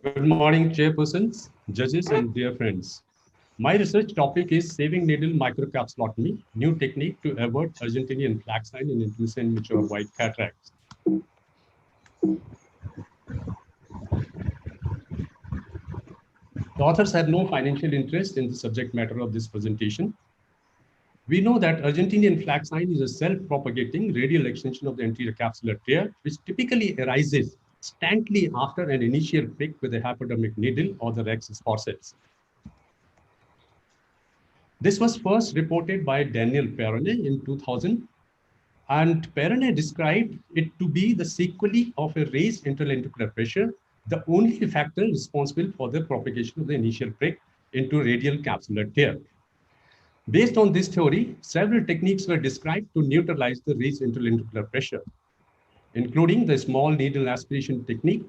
Good morning, chairpersons, judges, and dear friends. My research topic is saving needle microcapsulotomy, new technique to avoid Argentinian flag sign in intimate mature white cataracts. The authors have no financial interest in the subject matter of this presentation. We know that Argentinian flag sign is a self-propagating radial extension of the anterior capsular tear, which typically arises instantly after an initial prick with a hypodermic needle or the rhexis forceps. This was first reported by Daniel Perrone in 2000, and Perrone described it to be the sequelae of a raised interlenticular pressure, the only factor responsible for the propagation of the initial prick into radial capsular tear. Based on this theory, several techniques were described to neutralize the raised interlenticular pressure, including the small needle aspiration technique,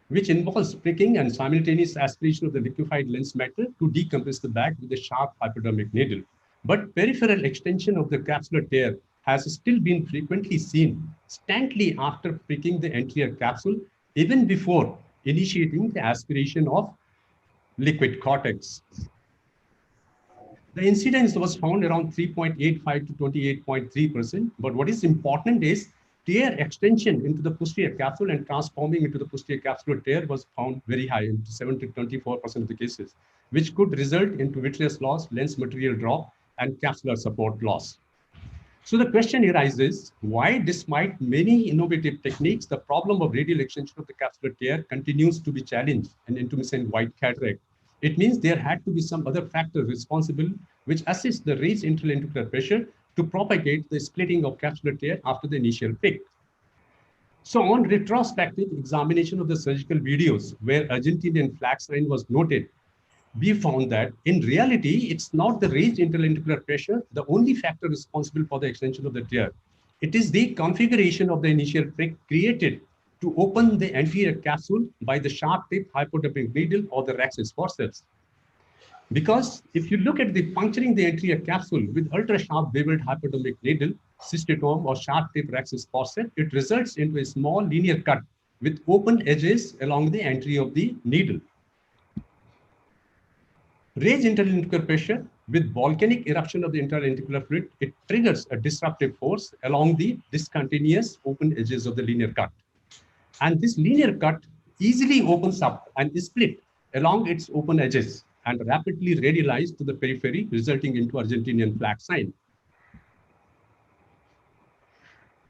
which involves pricking and simultaneous aspiration of the liquefied lens matter to decompress the bag with a sharp hypodermic needle. But peripheral extension of the capsular tear has still been frequently seen instantly after pricking the anterior capsule, even before initiating the aspiration of liquid cortex. The incidence was found around 3.85 to 28.3%. But what is important is tear extension into the posterior capsule and transforming into the posterior capsular tear was found very high, in 7 to 24% of the cases, which could result into vitreous loss, lens material drop, and capsular support loss. So the question arises, why, despite many innovative techniques, the problem of radial extension of the capsular tear continues to be challenged in intumescent white cataract? It means there had to be some other factor responsible which assists the raised interlenticular pressure to propagate the splitting of capsular tear after the initial prick. So on retrospective examination of the surgical videos where Argentinian flag sign was noted, we found that in reality, it's not the raised interlenticular pressure, the only factor responsible for the extension of the tear. It is the configuration of the initial prick created to open the anterior capsule by the sharp tip hypodermic needle or the rhexis forceps. Because if you look at the puncturing the anterior capsule with ultra-sharp beveled hypodermic needle, cystotome or sharp tip rhexis forceps, it results into a small linear cut with open edges along the entry of the needle. Raised interlenticular pressure with volcanic eruption of the interlenticular fluid, it triggers a disruptive force along the discontinuous open edges of the linear cut. And this linear cut easily opens up and is split along its open edges and rapidly radialized to the periphery, resulting into Argentinian flag sign.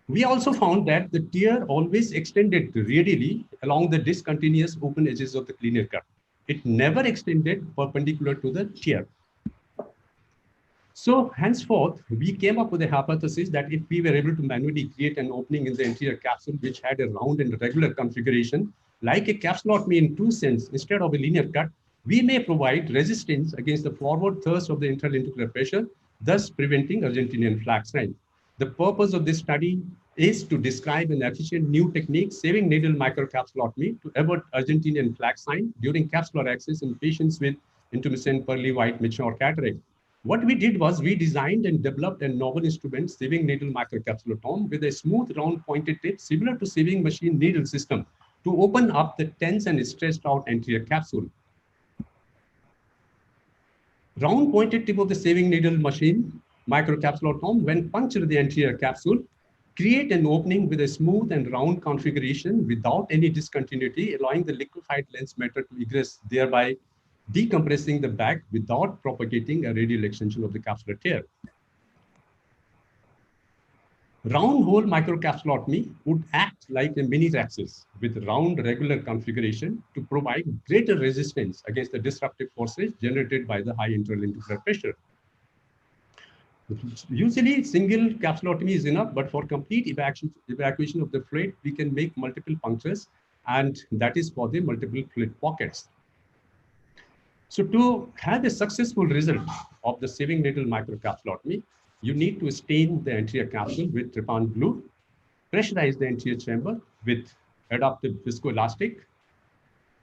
We also found that the tear always extended radially along the discontinuous open edges of the linear cut. It never extended perpendicular to the tear. So henceforth, we came up with a hypothesis that if we were able to manually create an opening in the anterior capsule, which had a round and regular configuration, like a capsulotomy in two sense, instead of a linear cut, we may provide resistance against the forward thrust of the interlenticular pressure, thus preventing Argentinian flag sign. The purpose of this study is to describe an efficient new technique, saving needle microcapsulotomy to avoid Argentinian flag sign during capsular access in patients with intumescent pearly white mature cataract. What we did was we designed and developed a novel instrument, sieving needle microcapsulotome, with a smooth round pointed tip similar to sieving machine needle system to open up the tense and stressed out anterior capsule. Round pointed tip of the sieving needle machine microcapsulotome, when puncture the anterior capsule, create an opening with a smooth and round configuration without any discontinuity, allowing the liquefied lens matter to egress, thereby decompressing the bag without propagating a radial extension of the capsular tear. Round hole microcapsulotomy would act like a mini rhexis with round regular configuration to provide greater resistance against the disruptive forces generated by the high interlenticular pressure. Usually, single capsulotomy is enough, but for complete evacuation of the fluid, we can make multiple punctures, and that is for the multiple fluid pockets. So to have a successful result of the sieving needle microcapsulotomy, you need to stain the anterior capsule with trypan glue, pressurize the anterior chamber with adaptive viscoelastic,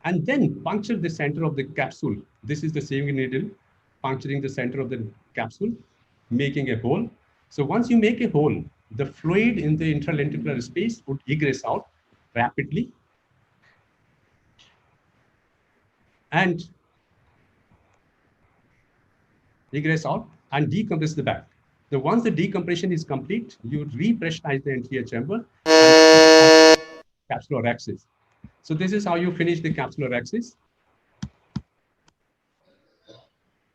and then puncture the center of the capsule. This is the sieving needle puncturing the center of the capsule, making a hole. So once you make a hole, the fluid in the interlenticular space would egress out rapidly. and egress out and decompress the back. So once the decompression is complete, you repressurize the anterior chamber and capsular axis. So this is how you finish the capsular axis.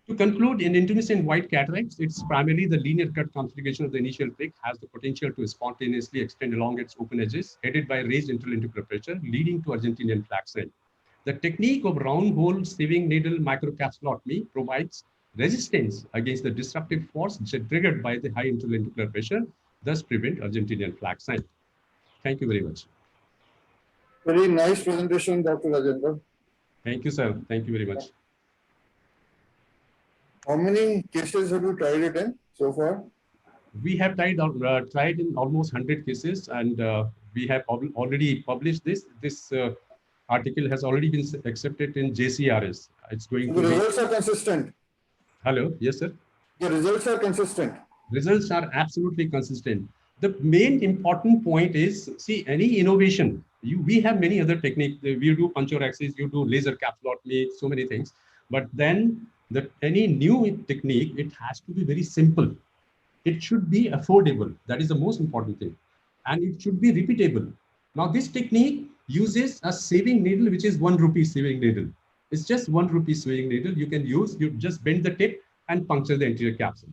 To conclude, in intumescent white cataracts, it's primarily the linear cut configuration of the initial prick has the potential to spontaneously extend along its open edges, headed by raised intralenticulaar pressure, leading to Argentinian flag sign. The technique of round hole sieving needle microcapsulotomy provides resistance against the disruptive force triggered by the high intralenticulaar pressure, thus prevent Argentinian flag sign. Thank you very much. Very nice presentation, Dr. Rajendra. Thank you, sir. Thank you very much. How many cases have you tried it in so far? We have tried in almost 100 cases, and we have already published this. This article has already been accepted in JCRS. It's going so the results are consistent. Hello, yes, sir. The results are consistent. Results are absolutely consistent. The main important point is, see, any innovation, we have many other techniques. We do puncture axis, you do laser capsulotomy, so many things. But then any new technique, it has to be very simple. It should be affordable. That is the most important thing. And it should be repeatable. Now, this technique uses a sieving needle, which is 1 rupee sieving needle. It's just 1 rupee sieving needle. You can use, you just bend the tip and puncture the anterior capsule.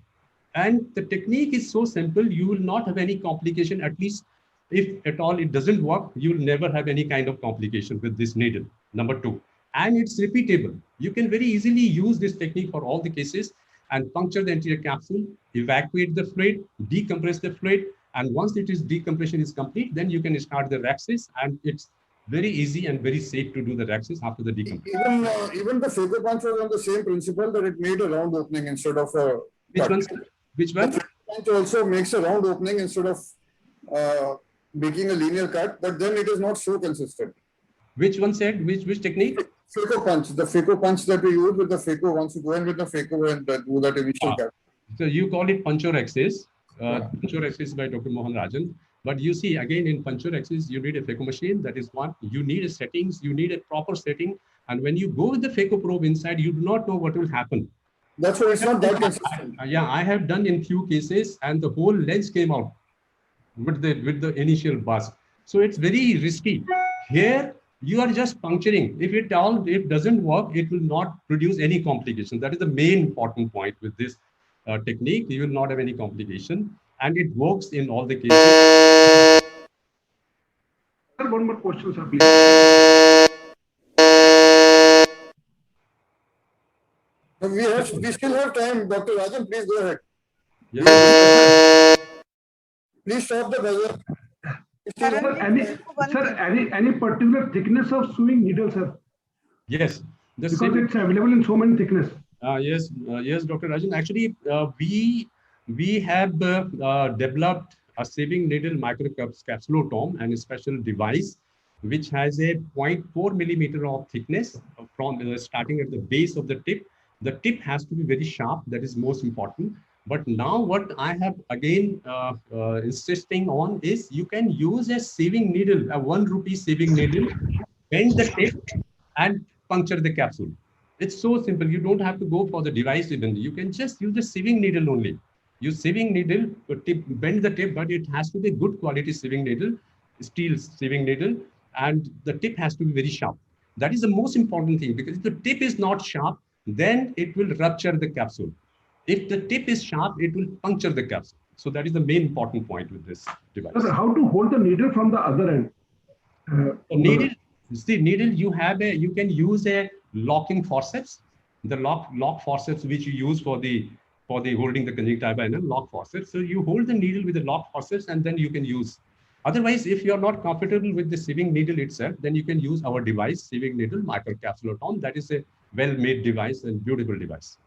And the technique is so simple, you will not have any complication. At least if at all it doesn't work, you will never have any kind of complication with this needle. Number 2. And it's repeatable. You can very easily use this technique for all the cases and puncture the anterior capsule, evacuate the fluid, decompress the fluid. And once decompression is complete, then you can start the Raxis, and it's very easy and very safe to do the Raxis after the decompression. Even the phaco punch was on the same principle, that it made a round opening instead of a Which one? Which one? The punch also makes a round opening instead of making a linear cut, but then it is not so consistent. Which one said? Which technique? Phaco punch. The phaco punch that we use with the phaco, once you go in with the phaco and do that initial cut. So you call it puncture axis. Puncture axis by Dr. Mohan Rajan. But you see, again, in puncture axis, you need a phaco machine. That is one. You need a settings. You need a proper setting. And when you go with the phaco probe inside, you do not know what will happen. That's why it's not that consistent. Yeah, I have done in few cases, and the whole lens came out with the initial buzz. So it's very risky. Here, you are just puncturing. If it doesn't work, it will not produce any complication. That is the main important point with this technique. You will not have any complication, and it works in all the cases. Sir, one more question, sir, please. We still have time, Dr. Rajan. Please go ahead. Yeah. Please stop the buzzer. Sir, any particular thickness of sewing needle, sir? Yes. Because it's available in so many thickness. Yes, Dr. Rajan. Actually, we have developed a sieving needle microcapsulotome and a special device which has a 0.4 millimeter of thickness from starting at the base of the tip. The tip has to be very sharp. That is most important. But now what I have again insisting on is you can use a sieving needle, a 1 rupee sieving needle, bend the tip and puncture the capsule. It's so simple. You don't have to go for the device even. You can just use the sieving needle only. Use sieving needle, bend the tip, but it has to be good quality sieving needle, steel sieving needle, and the tip has to be very sharp. That is the most important thing, because if the tip is not sharp, then it will rupture the capsule. If the tip is sharp, it will puncture the capsule. So that is the main important point with this device. Sir, how to hold the needle from the other end? Needle, you can use a locking forceps. The lock forceps which you use for the holding the conjunctiva and a lock forceps. So you hold the needle with the lock forceps, and then you can use. Otherwise, if you are not comfortable with the sieving needle itself, then you can use our device, sieving needle microcapsulotome. That is a well-made device and beautiful device.